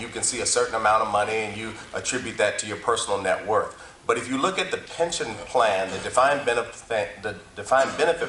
you can see a certain amount of money and you attribute that to your personal net worth. But if you look at the pension plan, the defined benefit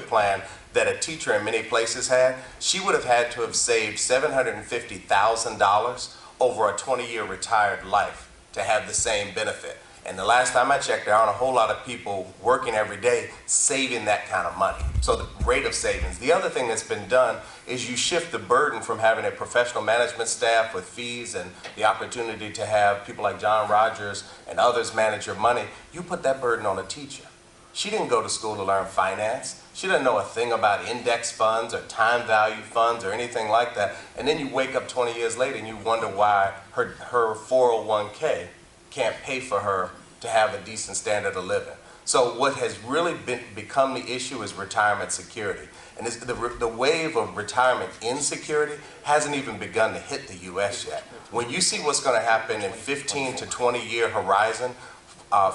plan that a teacher in many places had, she would have had to have saved $750,000 over a 20-year retired life to have the same benefit. And the last time I checked, there aren't a whole lot of people working every day saving that kind of money. So the rate of savings. The other thing that's been done is you shift the burden from having a professional management staff with fees and the opportunity to have people like John Rogers and others manage your money. You put that burden on a teacher. She didn't go to school to learn finance. She doesn't know a thing about index funds or time value funds or anything like that. And then you wake up 20 years later and you wonder why her 401k can't pay for her to have a decent standard of living. So what has really become the issue is retirement security. And the wave of retirement insecurity hasn't even begun to hit the U.S. yet. When you see what's going to happen in 15 to 20 year horizon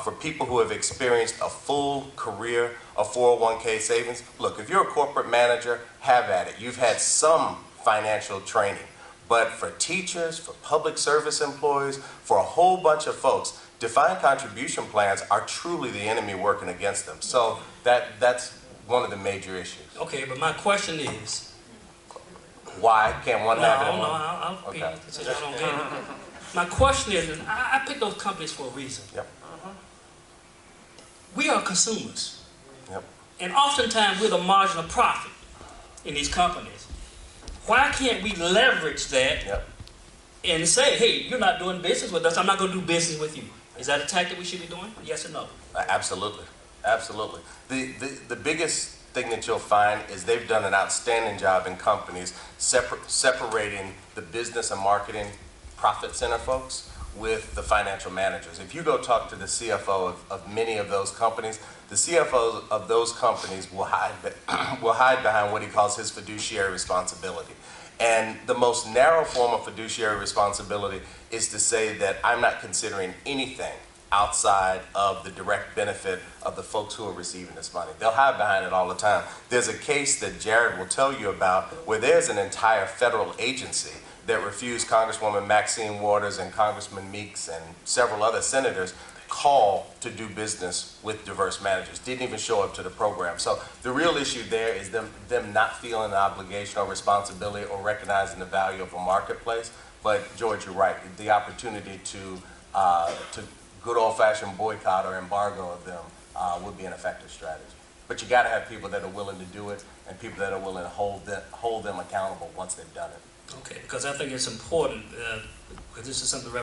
for people who have experienced a full career of 401k savings, look, if you're a corporate manager, have at it. You've had some financial training. But for teachers, for public service employees, for a whole bunch of folks, defined contribution plans are truly the enemy working against them. So that's one of the major issues. Okay, but my question is, why can't one have it? I'll repeat it since I don't get it. My question is, and I picked those companies for a reason. Yep. We are consumers. Yep. And oftentimes we're the marginal profit in these companies. Why can't we leverage that and say, hey, you're not doing business with us, I'm not going to do business with you? Is that a tactic we should be doing? Yes or no? Absolutely. Absolutely. The biggest thing that you'll find is they've done an outstanding job in companies separating the business and marketing profit center folks with the financial managers. If you go talk to the CFO of many of those companies, the CFOs of those companies will hide behind what he calls his fiduciary responsibility. And the most narrow form of fiduciary responsibility is to say that I'm not considering anything outside of the direct benefit of the folks who are receiving this money. They'll hide behind it all the time. There's a case that Jared will tell you about where there's an entire federal agency that refused Congresswoman Maxine Waters and Congressman Meeks and several other senators call to do business with diverse managers. Didn't even show up to the program. So the real issue there is them not feeling the obligation or responsibility or recognizing the value of a marketplace. But George, you're right. The opportunity to good old-fashioned boycott or embargo of them would be an effective strategy. But you got to have people that are willing to do it and people that are willing to hold them accountable once they've done it. Okay, because I think it's important, because this is something